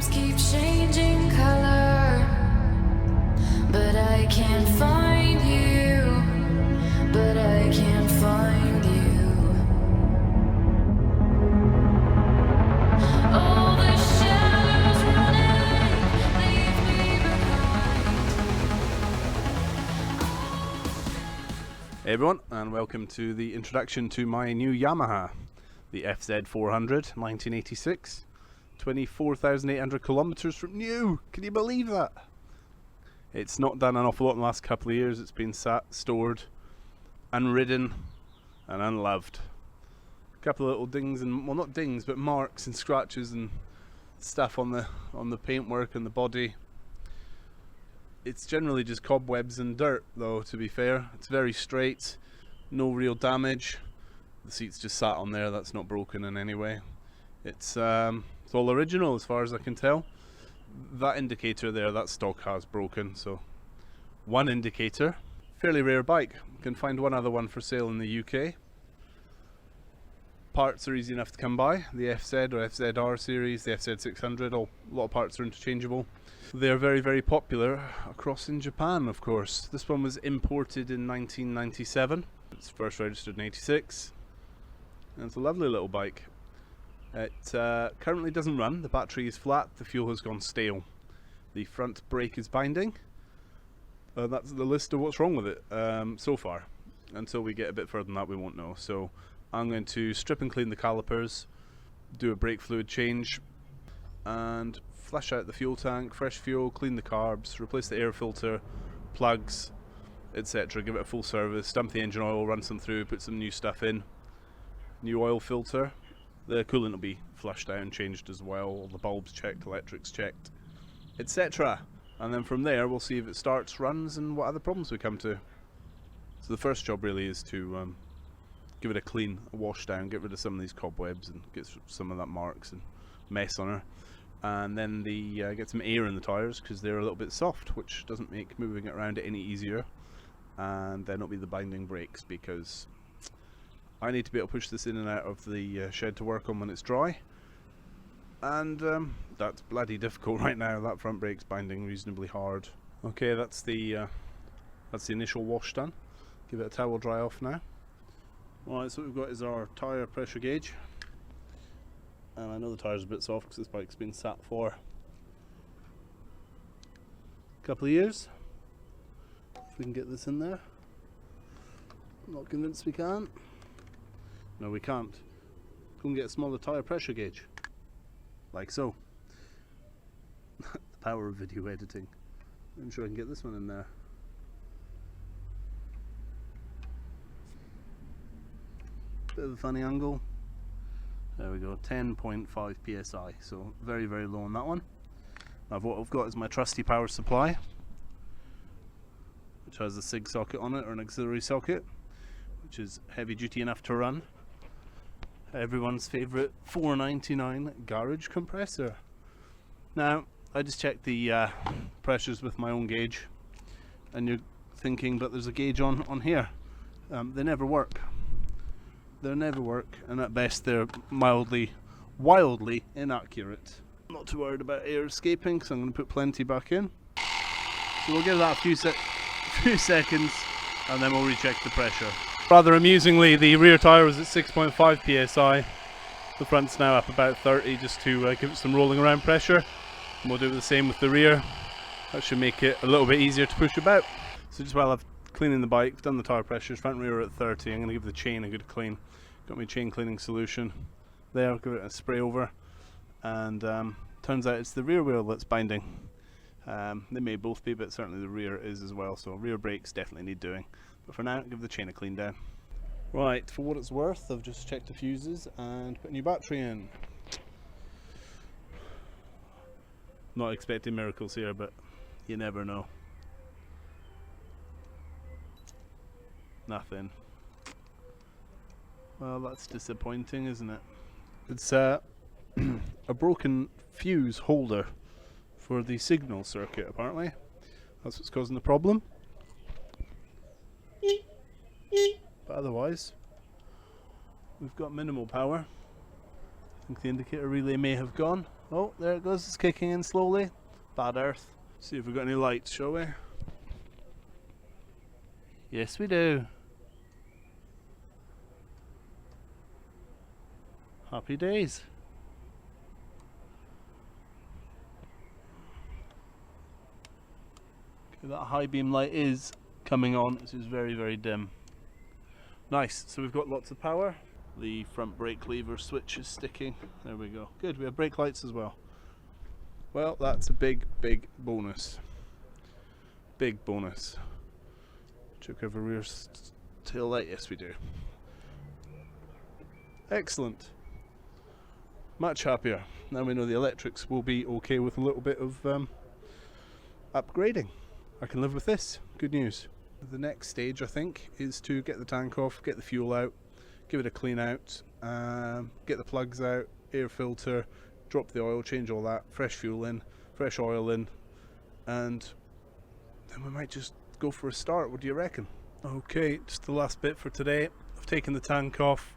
lights keep changing color, but I can't find you, but I can't find you. All the shadows running, leave me behind. Hey everyone, and welcome to the introduction to my new Yamaha, the FZ400 1986, 24,800 kilometers from new. Can you believe that? It's not done an awful lot in the last couple of years. It's been sat, stored, unridden, and unloved. A couple of little dings and, well, not dings, but marks and scratches and stuff on the paintwork and the body. It's generally just cobwebs and dirt, though, to be fair. It's very straight, no real damage. The seat's just sat on there, that's not broken in any way. It's all original as far as I can tell. That indicator there, that stock has broken, so one indicator. Fairly rare bike. You can find one other one for sale in the UK. Parts are easy enough to come by. The FZ or FZR series, the FZ400, a lot of parts are interchangeable. They're very, very popular across in Japan, of course. This one was imported in 1997. It's first registered in 86. And it's a lovely little bike. It currently doesn't run. The battery is flat. The fuel has gone stale. The front brake is binding. That's the list of what's wrong with it so far. Until we get a bit further than that, we won't know. So I'm going to strip and clean the calipers, do a brake fluid change, and flush out the fuel tank, fresh fuel, clean the carbs, replace the air filter, plugs, etc. Give it a full service, dump the engine oil, run some through, put some new stuff in. New oil filter. The coolant will be flushed out and changed as well. All the bulbs checked, electrics checked, etc. And then from there we'll see if it starts, runs, and what other problems we come to. So the first job really is to give it a clean, a wash down, get rid of some of these cobwebs and get some of that marks and mess on her. And then get some air in the tyres because they're a little bit soft, which doesn't make moving it around any easier. And then it'll be the binding brakes, because I need to be able to push this in and out of the shed to work on when it's dry, and that's bloody difficult right now. That front brake's binding reasonably hard. Okay, that's the initial wash done. Give it a towel dry off now. Alright, so what we've got is our tyre pressure gauge, and I know the tyre's a bit soft because this bike's been sat for a couple of years. If we can get this in there. I'm not convinced we can. No, we can't. Go and get a smaller tyre pressure gauge. Like so. The power of video editing. I'm sure I can get this one in there. Bit of a funny angle. There we go, 10.5 psi. So very, very low on that one. Now what I've got is my trusty power supply, which has a SIG socket on it, or an auxiliary socket, which is heavy duty enough to run. Everyone's favourite $4.99 garage compressor. Now I just checked the pressures with my own gauge, and you're thinking, but there's a gauge on here. They never work. They never work, and at best they're wildly inaccurate. I'm not too worried about air escaping, so I'm going to put plenty back in. So we'll give that a few seconds, and then we'll recheck the pressure. Rather amusingly, the rear tyre was at 6.5 psi. The front's now up about 30, just to give it some rolling around pressure. And we'll do the same with the rear. That should make it a little bit easier to push about. So just while I've cleaning the bike, done the tyre pressures, front and rear are at 30. I'm going to give the chain a good clean. Got my chain cleaning solution there. I'll give it a spray over, and turns out it's the rear wheel that's binding. They may both be, but certainly the rear is as well. So rear brakes definitely need doing. But for now, give the chain a clean down. Right, for what it's worth, I've just checked the fuses and put a new battery in. Not expecting miracles here, but you never know. Nothing. Well, that's disappointing, isn't it? It's a broken fuse holder for the signal circuit, apparently. That's what's causing the problem. But otherwise, we've got minimal power. I think the indicator relay may have gone. Oh, there it goes, it's kicking in slowly. Bad earth. See if we've got any lights, shall we? Yes, we do. Happy days. Okay, that high beam light is coming on. This is very, very dim. Nice, so we've got lots of power. The front brake lever switch is sticking. There we go. Good, we have brake lights as well. Well, that's a big, big bonus. Big bonus. Check over rear tail light. Yes, we do. Excellent. Much happier. Now we know the electrics will be okay with a little bit of upgrading. I can live with this. Good news. The next stage, I think, is to get the tank off, get the fuel out, give it a clean out, get the plugs out, air filter, drop the oil, change all that, fresh fuel in, fresh oil in, and then we might just go for a start. What do you reckon? Okay, just the last bit for today. I've taken the tank off,